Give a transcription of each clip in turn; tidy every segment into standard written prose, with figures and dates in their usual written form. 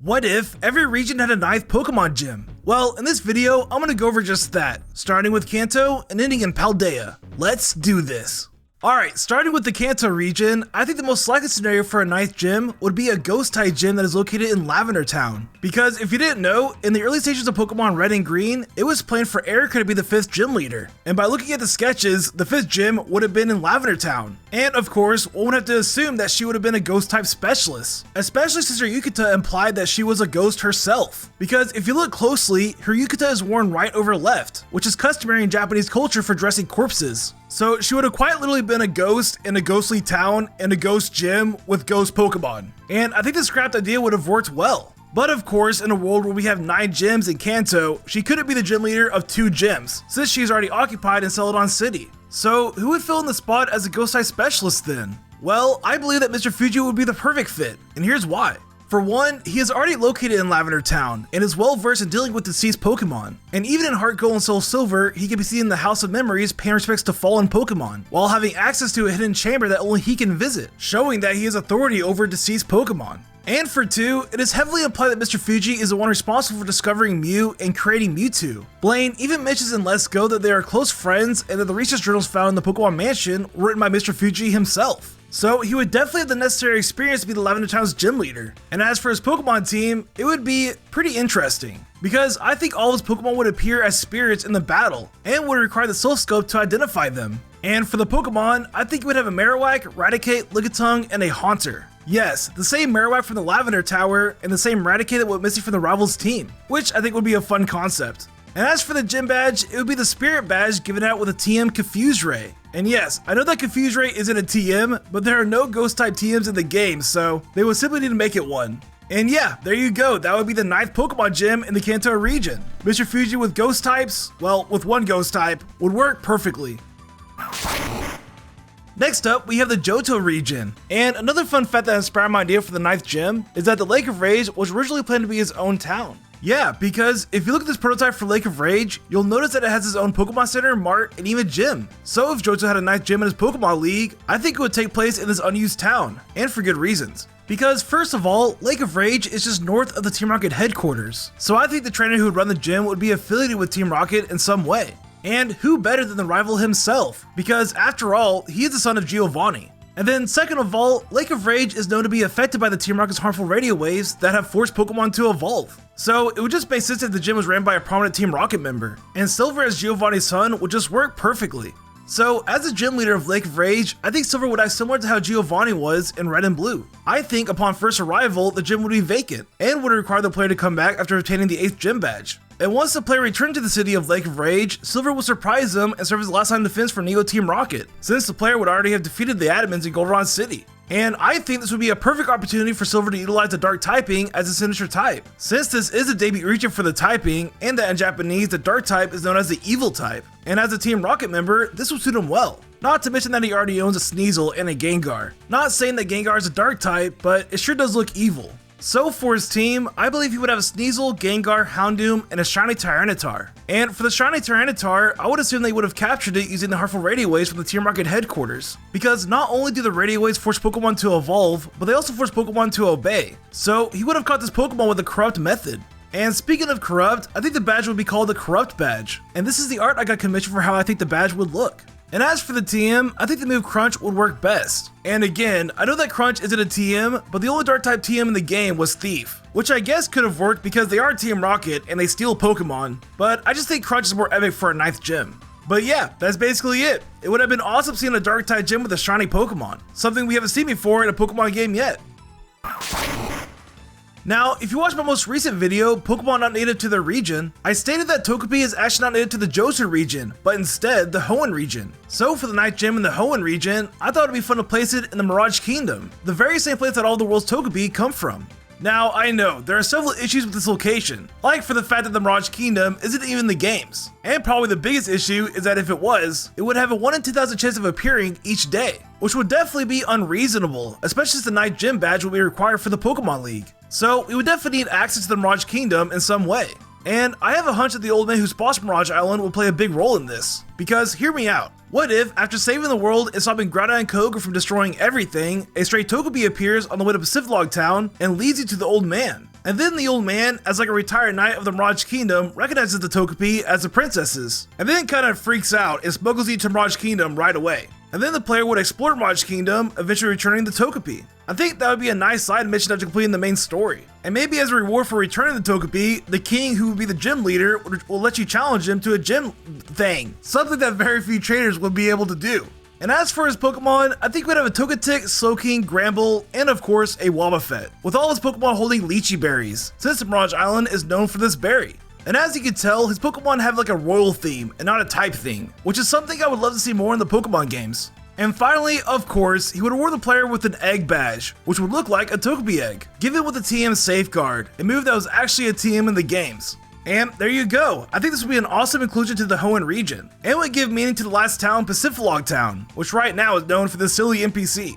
What if every region had a ninth Pokemon gym? Well, in this video, I'm gonna go over just that, starting with Kanto and ending in Paldea. Let's do this. Alright, starting with the Kanto region, I think the most likely scenario for a ninth gym would be a Ghost-type gym that is located in Lavender Town. Because if you didn't know, in the early stages of Pokemon Red and Green, it was planned for Erica to be the 5th gym leader. And by looking at the sketches, the 5th gym would have been in Lavender Town. And of course, one would have to assume that she would have been a Ghost-type specialist, especially since her Yukata implied that she was a ghost herself. Because if you look closely, her Yukata is worn right over left, which is customary in Japanese culture for dressing corpses. So she would have quite literally been a ghost in a ghostly town in a ghost gym with ghost Pokemon. And I think this scrapped idea would have worked well. But of course, in a world where we have 9 gyms in Kanto, she couldn't be the gym leader of 2 gyms, since she's already occupied in Celadon City. So who would fill in the spot as a ghost-type specialist then? Well, I believe that Mr. Fuji would be the perfect fit, and here's why. For one, he is already located in Lavender Town and is well versed in dealing with deceased Pokemon. And even in Heart Gold and Soul Silver, he can be seen in the House of Memories paying respects to fallen Pokemon, while having access to a hidden chamber that only he can visit, showing that he has authority over deceased Pokemon. And for 2, it is heavily implied that Mr. Fuji is the one responsible for discovering Mew and creating Mewtwo. Blaine even mentions in Let's Go that they are close friends and that the research journals found in the Pokemon Mansion were written by Mr. Fuji himself. So he would definitely have the necessary experience to be the Lavender Town's gym leader. And as for his Pokemon team, it would be pretty interesting, because I think all of his Pokemon would appear as spirits in the battle, and would require the Soul Scope to identify them. And for the Pokemon, I think he would have a Marowak, Raticate, Lickitung, and a Haunter. Yes, the same Marowak from the Lavender Tower, and the same Raticate that went missing from the Rivals team, which I think would be a fun concept. And as for the gym badge, it would be the Spirit badge given out with a TM Confuse Ray. And yes, I know that Confuse Ray isn't a TM, but there are no Ghost-type TMs in the game, so they would simply need to make it one. And yeah, there you go, that would be the 9th Pokemon gym in the Kanto region. Mr. Fuji with Ghost types, well, with one Ghost type, would work perfectly. Next up, we have the Johto region. And another fun fact that inspired my idea for the 9th gym is that the Lake of Rage was originally planned to be his own town. Yeah, because if you look at this prototype for Lake of Rage, you'll notice that it has its own Pokemon Center, Mart, and even gym. So if Johto had a 9th gym in his Pokemon League, I think it would take place in this unused town, and for good reasons. Because first of all, Lake of Rage is just north of the Team Rocket headquarters, so I think the trainer who would run the gym would be affiliated with Team Rocket in some way. And who better than the rival himself, because after all, he is the son of Giovanni. And then second of all, Lake of Rage is known to be affected by the Team Rocket's harmful radio waves that have forced Pokemon to evolve. So it would just make sense if the gym was ran by a prominent Team Rocket member, and Silver as Giovanni's son would just work perfectly. So as the gym leader of Lake of Rage, I think Silver would act similar to how Giovanni was in Red and Blue. I think upon first arrival, the gym would be vacant, and would require the player to come back after obtaining the 8th gym badge. And once the player returned to the city of Lake of Rage, Silver will surprise them and serve as the last line defense for Neo Team Rocket, since the player would already have defeated the admins in Goldenrod City. And I think this would be a perfect opportunity for Silver to utilize the Dark typing as a signature type, since this is a debut region for the typing, and that in Japanese, the Dark type is known as the Evil type. And as a Team Rocket member, this would suit him well. Not to mention that he already owns a Sneasel and a Gengar. Not saying that Gengar is a Dark type, but it sure does look evil. So for his team, I believe he would have a Sneasel, Gengar, Houndoom, and a Shiny Tyranitar. And for the Shiny Tyranitar, I would assume they would have captured it using the harmful radio waves from the Team Rocket headquarters. Because not only do the radio waves force Pokemon to evolve, but they also force Pokemon to obey. So he would have caught this Pokemon with a corrupt method. And speaking of corrupt, I think the badge would be called the Corrupt Badge. And this is the art I got commissioned for how I think the badge would look. And as for the TM, I think the move Crunch would work best. And again, I know that Crunch isn't a TM, but the only Dark type TM in the game was Thief, which I guess could have worked because they are Team Rocket and they steal Pokemon, but I just think Crunch is more epic for a 9th gym. But yeah, that's basically it. It would have been awesome seeing a Dark type gym with a shiny Pokemon, something we haven't seen before in a Pokemon game yet. Now, if you watched my most recent video, Pokemon not native to their region, I stated that Togepi is actually not native to the Johto region, but instead the Hoenn region. So for the 9th gym in the Hoenn region, I thought it'd be fun to place it in the Mirage Kingdom, the very same place that all the world's Togepi come from. Now, I know, there are several issues with this location, like for the fact that the Mirage Kingdom isn't even in the games. And probably the biggest issue is that if it was, it would have a 1 in 10,000 chance of appearing each day, which would definitely be unreasonable, especially since the 9th gym badge will be required for the Pokemon League. So we would definitely need access to the Mirage Kingdom in some way. And I have a hunch that the old man who sponsored Mirage Island will play a big role in this. Because hear me out. What if, after saving the world and stopping Groudon and Koga from destroying everything, a stray Togepi appears on the way to Pacific Log Town and leads you to the old man? And then the old man, as like a retired knight of the Mirage Kingdom, recognizes the Togepi as the princesses, and then kind of freaks out and smuggles you to Mirage Kingdom right away. And then the player would explore Mirage Kingdom, eventually returning the Togepi. I think that would be a nice side mission after completing the main story. And maybe as a reward for returning the Togepi, the king who would be the gym leader will let you challenge him to a gym thing, something that very few trainers would be able to do. And as for his Pokemon, I think we'd have a Togetic, Slowking, Gramble, and of course a Wobbuffet, with all his Pokemon holding Lychee berries, since the Mirage Island is known for this berry. And as you can tell, his Pokemon have like a royal theme and not a type theme, which is something I would love to see more in the Pokemon games. And finally, of course, he would award the player with an egg badge, which would look like a Togepi egg, given with a TM Safeguard, a move that was actually a TM in the games. And there you go. I think this would be an awesome inclusion to the Hoenn region, and would give meaning to the last town, Pacifilog Town, which right now is known for this silly NPC.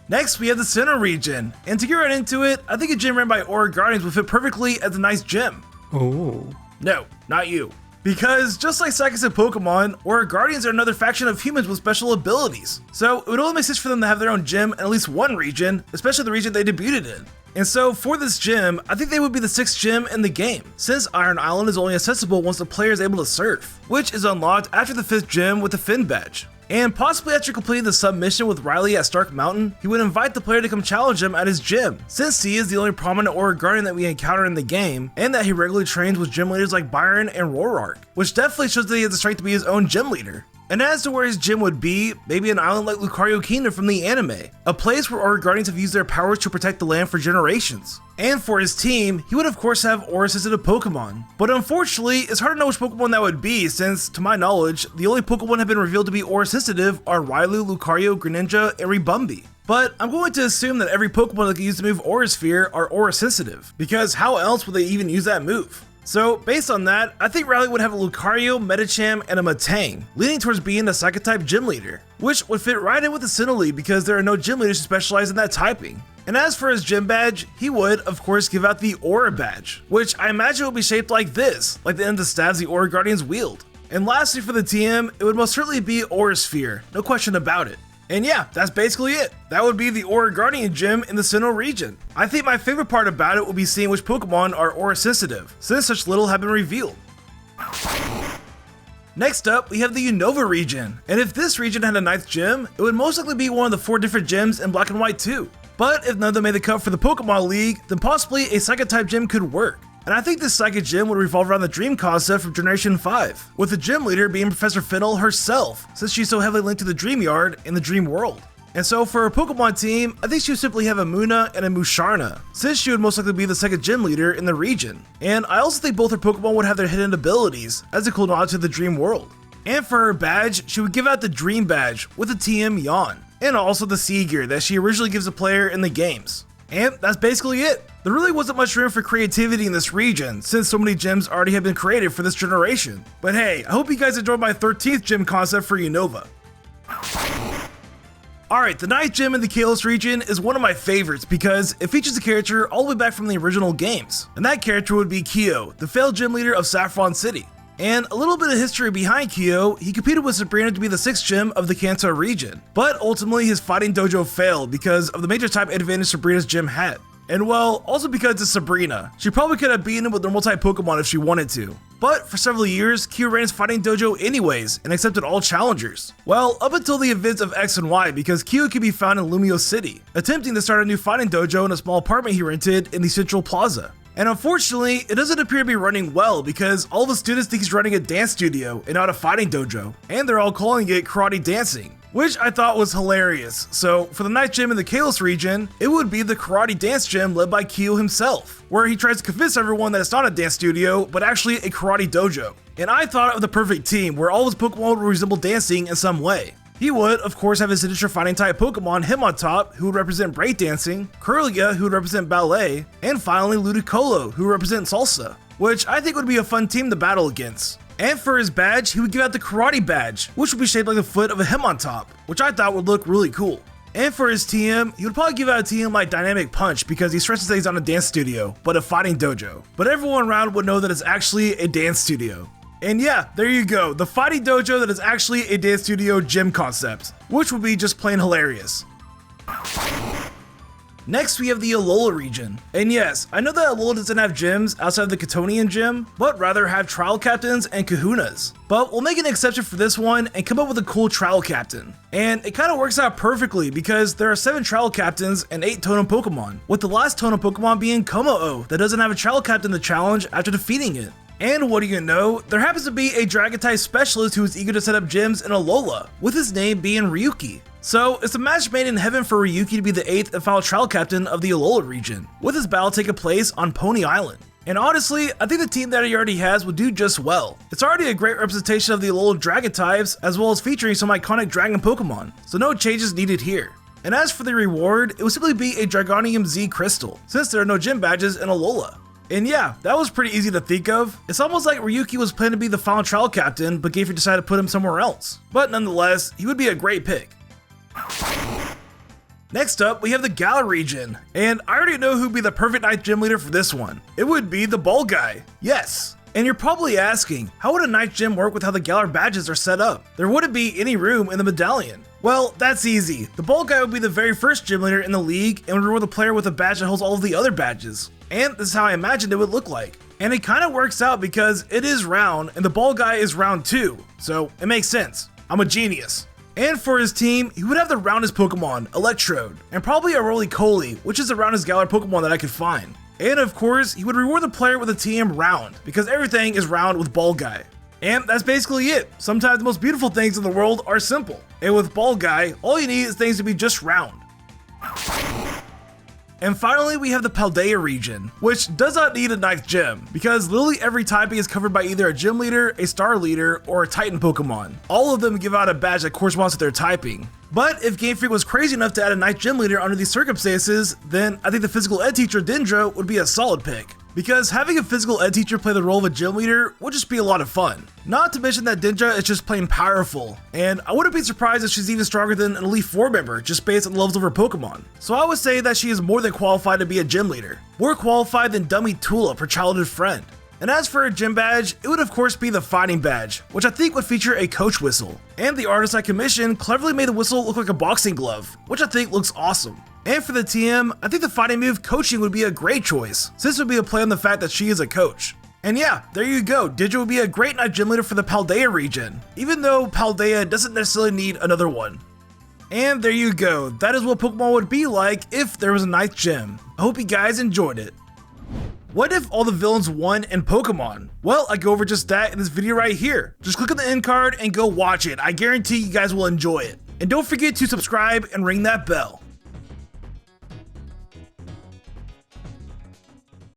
Next, we have the Sinnoh region, and to get right into it, I think a gym ran by Aura Guardians would fit perfectly as a nice gym. Oh. No, not you. Because just like Psychics and Pokemon, Aura Guardians are another faction of humans with special abilities. So it would only make sense for them to have their own gym in at least one region, especially the region they debuted in. And so for this gym, I think they would be the 6th gym in the game, since Iron Island is only accessible once the player is able to surf, which is unlocked after the 5th gym with the Fin badge. And possibly after completing the submission with Riley at Stark Mountain, he would invite the player to come challenge him at his gym, since he is the only prominent Aura Guardian that we encounter in the game, and that he regularly trains with gym leaders like Byron and Roark, which definitely shows that he has the strength to be his own gym leader. And as to where his gym would be, maybe an island like Lucario Kingdom from the anime, a place where Aura Guardians have used their powers to protect the land for generations. And for his team, he would of course have Aura-sensitive Pokemon. But unfortunately, it's hard to know which Pokemon that would be since, to my knowledge, the only Pokemon have been revealed to be Aura-sensitive are Railu, Lucario, Greninja, and Ribombee. But I'm going to assume that every Pokemon that can use the move Aura Sphere are Aura-sensitive, because how else would they even use that move? So based on that, I think Riley would have a Lucario, Medicham, and a Metang, leaning towards being a Psychic-type gym leader, which would fit right in with the Sinnoh League because there are no gym leaders who specialize in that typing. And as for his gym badge, he would, of course, give out the Aura badge, which I imagine would be shaped like this, like the end of the stabs the Aura Guardians wield. And lastly for the TM, it would most certainly be Aura Sphere, no question about it. And yeah, that's basically it. That would be the Aura Guardian Gym in the Sinnoh region. I think my favorite part about it will be seeing which Pokemon are Aura sensitive, since such little have been revealed. Next up, we have the Unova region, and if this region had a 9th gym, it would most likely be one of the 4 different gyms in Black and White 2. But if none of them made the cut for the Pokemon League, then possibly a Psychic-type gym could work. And I think this Psychic Gym would revolve around the Dream concept from Generation 5, with the gym leader being Professor Fennel herself, since she's so heavily linked to the Dreamyard in the Dream World. And so for her Pokemon team, I think she would simply have a Munna and a Musharna, since she would most likely be the 2nd gym leader in the region. And I also think both her Pokemon would have their hidden abilities, as a cool nod to the Dream World. And for her badge, she would give out the Dream Badge with the TM Yawn, and also the Sea Gear that she originally gives a player in the games. And that's basically it. There really wasn't much room for creativity in this region, since so many gyms already have been created for this generation. But hey, I hope you guys enjoyed my 13th gym concept for Unova. Alright, the 9th gym in the Kalos region is one of my favorites because it features a character all the way back from the original games. And that character would be Kyo, the failed gym leader of Saffron City. And a little bit of history behind Kyo, he competed with Sabrina to be the 6th gym of the Kanto region. But ultimately his fighting dojo failed because of the major type advantage Sabrina's gym had. And well, also because it's Sabrina. She probably could have beaten him with normal type Pokemon if she wanted to. But for several years, Kyo ran his fighting dojo anyways and accepted all challengers. Well, up until the events of X and Y, because Kyo could be found in Lumio City, attempting to start a new fighting dojo in a small apartment he rented in the Central Plaza. And unfortunately, it doesn't appear to be running well because all the students think he's running a dance studio and not a fighting dojo, and they're all calling it karate dancing, which I thought was hilarious. So for the 9th gym in the Kalos region, it would be the karate dance gym led by Kyo himself, where he tries to convince everyone that it's not a dance studio, but actually a karate dojo. And I thought of the perfect team where all his Pokemon would resemble dancing in some way. He would, of course, have his signature fighting type Pokemon Hitmontop, who would represent breakdancing, Kirlia, who would represent ballet, and finally Ludicolo, who would represent salsa, which I think would be a fun team to battle against. And for his badge, he would give out the Karate Badge, which would be shaped like the foot of a Hitmontop, which I thought would look really cool. And for his TM, he would probably give out a TM like Dynamic Punch because he stresses that he's on a dance studio, but a fighting dojo. But everyone around would know that it's actually a dance studio. And yeah, there you go, the fighting dojo that is actually a dance studio gym concept, which would be just plain hilarious. Next, we have the Alola region. And yes, I know that Alola doesn't have gyms outside of the Kantonian Gym, but rather have trial captains and kahunas. But we'll make an exception for this one and come up with a cool trial captain. And it kind of works out perfectly because there are 7 trial captains and 8 totem Pokemon, with the last totem Pokemon being Kommo-o that doesn't have a trial captain to challenge after defeating it. And what do you know, there happens to be a Dragon-type specialist who is eager to set up gyms in Alola, with his name being Ryuki. So it's a match made in heaven for Ryuki to be the 8th and final trial captain of the Alola region, with his battle taking place on Pony Island. And honestly, I think the team that he already has will do just well. It's already a great representation of the Alola Dragon types, as well as featuring some iconic Dragon Pokemon, so no changes needed here. And as for the reward, it would simply be a Dragonium Z Crystal, since there are no gym badges in Alola. And yeah, that was pretty easy to think of. It's almost like Ryuki was planning to be the final trial captain, but Game Freak decided to put him somewhere else. But nonetheless, he would be a great pick. Next up, we have the Galar region, and I already know who'd be the perfect 9th gym leader for this one. It would be the Ball Guy. Yes. And you're probably asking, how would a 9th gym work with how the Galar badges are set up? There wouldn't be any room in the medallion. Well, that's easy. The Ball Guy would be the very first gym leader in the league and would reward the player with a badge that holds all of the other badges. And this is how I imagined it would look like. And it kind of works out because it is round and the Ball Guy is round too, so it makes sense. I'm a genius. And for his team, he would have the roundest Pokemon, Electrode, and probably a Roly-Poly, which is the roundest Galar Pokemon that I could find. And of course, he would reward the player with a TM round, because everything is round with Ball Guy. And that's basically it. Sometimes the most beautiful things in the world are simple. And with Ball Guy, all you need is things to be just round. And finally, we have the Paldea region, which does not need a 9th gym, because literally every typing is covered by either a gym leader, a star leader, or a Titan Pokemon. All of them give out a badge that corresponds to their typing. But if Game Freak was crazy enough to add a 9th gym leader under these circumstances, then I think the physical ed teacher Dendra would be a solid pick. Because having a physical ed teacher play the role of a gym leader would just be a lot of fun. Not to mention that Dendra is just plain powerful, and I wouldn't be surprised if she's even stronger than an Elite 4 member just based on the levels of her Pokemon. So I would say that she is more than qualified to be a gym leader. More qualified than Dummy Tulip, her childhood friend. And as for a gym badge, it would of course be the Fighting Badge, which I think would feature a coach whistle. And the artist I commissioned cleverly made the whistle look like a boxing glove, which I think looks awesome. And for the TM, I think the fighting move Coaching would be a great choice, since it would be a play on the fact that she is a coach. And yeah, there you go, Dendra would be a great 9th gym leader for the Paldea region, even though Paldea doesn't necessarily need another one. And there you go, that is what Pokemon would be like if there was a 9th gym. I hope you guys enjoyed it. What if all the villains won in Pokemon? Well, I go over just that in this video right here. Just click on the end card and go watch it. I guarantee you guys will enjoy it. And don't forget to subscribe and ring that bell.